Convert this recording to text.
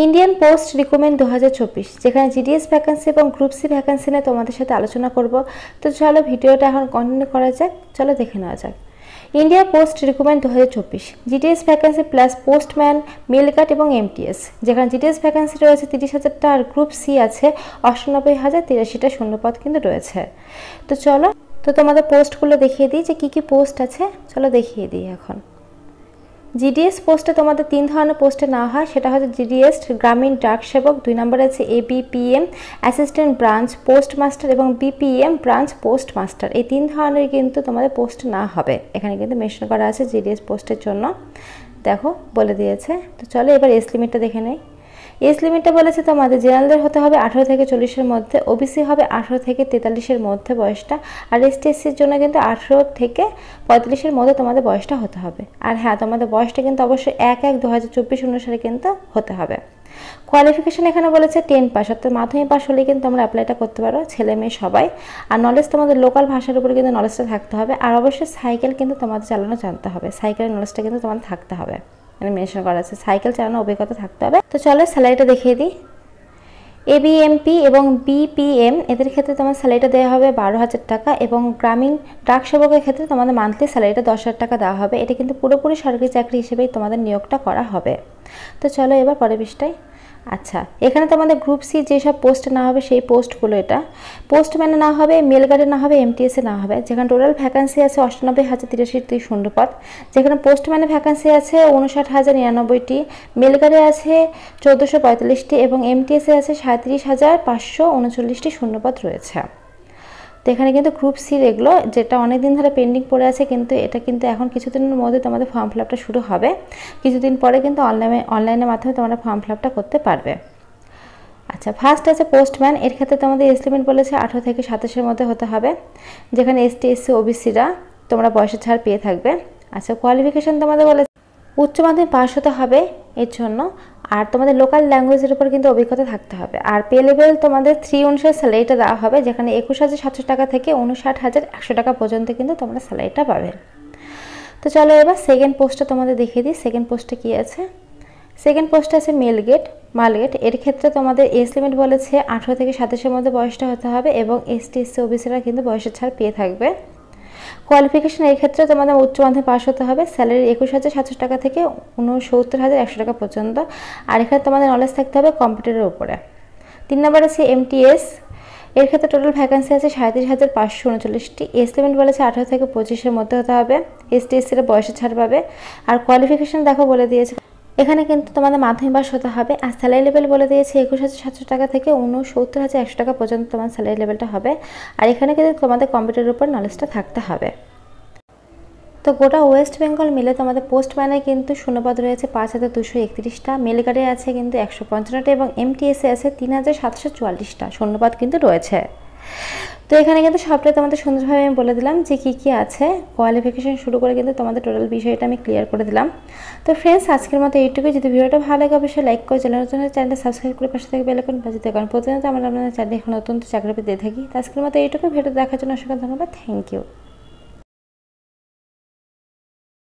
Indian post recruitment 2024 যেখানে GDS vacancy এবং group C vacancy নিয়ে তোমাদের সাথে আলোচনা করব। তো চলো ভিডিওটা এখন কন্টিনিউ করা যাক, চলো দেখে নেওয়া যাক। India post recruitment 2024 GDS vacancy plus postman, mail guard এবং এমটিএস, যেখানে জিডিএস ভ্যাকেন্সি রয়েছে 30,000টা আর গ্রুপ সি আছে 98,083টা শূন্যপদ কিন্তু রয়েছে। তো চলো তোমাদের পোস্টগুলো দেখিয়ে দিই যে কী কী পোস্ট আছে, চলো দেখিয়ে দিই। এখন জিডিএস পোস্টে তোমাদের 3 ধরনের পোস্টে নেওয়া হয়, সেটা হচ্ছে জিডিএস গ্রামীণ ডাক সেবক, 2 নম্বরে আছে ABPM assistant branch post master এবং বিপিএম ব্রাঞ্চ পোস্ট মাস্টার। এই 3 ধরনের কিন্তু তোমাদের পোস্ট না হবে, এখানে কিন্তু মেনশন করা আছে জিডিএস পোস্টের জন্য, দেখো বলে দিয়েছে। তো চলো এবার এজ লিমিটটা দেখে নেই। এজ লিমিটটা বলেছে তোমাদের জেনারেলদের হতে হবে 18 থেকে 40-এর মধ্যে, ওবিসি হবে 18 থেকে 43-এর মধ্যে বয়সটা, আর এসটি এসসির জন্য কিন্তু 18 থেকে 45-এর মধ্যে তোমাদের বয়সটা হতে হবে। আর হ্যাঁ, তোমাদের বয়সটা কিন্তু অবশ্যই 1/1/2024 অনুসারে কিন্তু হতে হবে। কোয়ালিফিকেশন এখানে বলেছে 10 পাস, অর্থাৎ মাধ্যমিক পাস হলেই কিন্তু তোমরা অ্যাপ্লাইটা করতে পারো, ছেলে মেয়ে সবাই। আর নলেজ তোমাদের লোকাল ভাষার উপরে কিন্তু নলেজটা থাকতে হবে, আর অবশ্যই সাইকেল কিন্তু তোমাদের চালানো জানতে হবে, সাইকেলের নলেজটা কিন্তু তোমাদের থাকতে হবে, মানে মেনশন করা আছে সাইকেল চালানোর অভিজ্ঞতা থাকতে হবে। তো চলো স্যালারিটা দেখিয়ে দিই। এবিএমপি এবং বিপিএম এদের ক্ষেত্রে তোমার স্যালারিটা দেওয়া হবে 12,000 টাকা, এবং গ্রামীণ ডাক সেবকের ক্ষেত্রে তোমাদের মান্থলি স্যালারিটা 10,000 টাকা দেওয়া হবে। এটা কিন্তু পুরোপুরি সরকারি চাকরি হিসেবেই তোমাদের নিয়োগটা করা হবে। তো চলো এবার পরের পৃষ্ঠায়। আচ্ছা, এখানে তোমাদের গ্রুপ সি যেসব পোস্টে না হবে সেই পোস্টগুলো, এটা পোস্টম্যানে না হবে, মেল গার্ডে না হবে, এমটিএসে না হবে। যেখানে টোটাল ভ্যাকান্সি আছে 98,083টি শূন্যপদ, যেখানে পোস্টম্যানে ভ্যাকান্সি আছে 59,099টি, মেল গার্ডে আছে 1445টি এবং এমটিএসে আছে 37,539টি শূন্যপদ রয়েছে। তো এখানে কিন্তু গ্রুপ সির এগুলো, যেটা অনেক দিন ধরে পেন্ডিং পড়ে আছে, কিন্তু এটা কিন্তু এখন কিছুদিনের মধ্যে তোমাদের ফর্ম ফিল আপটা শুরু হবে, কিছুদিন পরে কিন্তু অনলাইনের মাধ্যমে তোমরা ফর্ম ফিল আপটা করতে পারবে। আচ্ছা, ফার্স্ট আছে পোস্টম্যান, এর ক্ষেত্রে তোমাদের এজ লিমিট বলেছে 18 থেকে 27-এর মধ্যে হতে হবে, যেখানে এসটি এসসি ওবিসিরা তোমরা বয়সের ছাড় পেয়ে থাকবে। আচ্ছা, কোয়ালিফিকেশন তোমাদের বলেছে উচ্চ মাধ্যমিক পাস হতে হবে এর জন্য, আর তোমাদের লোকাল ল্যাঙ্গুয়েজের উপর কিন্তু অভিজ্ঞতা থাকতে হবে। আর পে লেভেল তোমাদের 3 অনুসারে স্যালারিটা দেওয়া হবে, যেখানে 21,700 টাকা থেকে 59,100 টাকা পর্যন্ত কিন্তু তোমরা স্যালারিটা পাবে। তো চলো এবার সেকেন্ড পোস্টটা তোমাদের দেখিয়ে দিই। সেকেন্ড পোস্টে কী আছে? সেকেন্ড পোস্টে আছে মালগেট। এর ক্ষেত্রে তোমাদের এজ লিমিট বলেছে 18 থেকে 27-এর মধ্যে বয়সটা হতে হবে, এবং এসটি এসসি ওবিসিরা কিন্তু বয়সের ছাড় পেয়ে থাকবে। কোয়ালিফিকেশন এর ক্ষেত্রে তোমাদের উচ্চ মাধ্যমিক পাস হতে হবে, স্যালারি 21,700 টাকা থেকে 69,100 টাকা পর্যন্ত, আর এখানে তোমাদের নলেজ থাকতে হবে কম্পিউটারের উপরে। 3 নম্বর আছে এমটিএস, এর ক্ষেত্রে টোটাল ভ্যাকান্সি আছে 37,539টি, এজ লিমিট বলেছে 18 থেকে 25-এর মধ্যে হতে হবে, এসটি এসসিরা বয়সের ছাড় পাবে। আর কোয়ালিফিকেশন দেখো বলে দিয়েছে, এখানে কিন্তু তোমাদের মাধ্যমিক পাস হতে হবে, আর স্যালারি লেভেল বলে দিয়েছে 21,700 টাকা থেকে 69,100 টাকা পর্যন্ত তোমার স্যালারি লেভেলটা হবে, আর এখানে কিন্তু তোমাদের কম্পিউটারের উপর নলেজটা থাকতে হবে। তো গোটা ওয়েস্ট বেঙ্গল মিলে তোমাদের পোস্টম্যানে কিন্তু শূন্যপদ রয়েছে 5,231টা, মেল গার্ডে আছে কিন্তু 155টা, এবং এমটিএসে আছে 3,744টা শূন্যপদ কিন্তু রয়েছে। তো এখানে কিন্তু সবটাই তোমাদের সুন্দরভাবে আমি বলে দিলাম যে কী কী আছে, কোয়ালিফিকেশন শুরু করে কিন্তু তোমাদের টোটাল বিষয়টা আমি ক্লিয়ার করে দিলাম। তো ফ্রেন্ডস, আজকের মতো এইটুকুই। যদি ভিডিওটা ভালো লাগে অবশ্যই লাইক করে চ্যানেলটা সাবস্ক্রাইব করে পাশে থেকে বেল আইকন বাজিয়ে, কারণ প্রতিনিয়ত আমরা আপনাদের চ্যানেলে এখন নতুন চাকরি পেতে দিয়ে থাকি। তো আজকের মতো এইটুকু। ভিডিও দেখার জন্য অসংখ্য ধন্যবাদ। Thank you.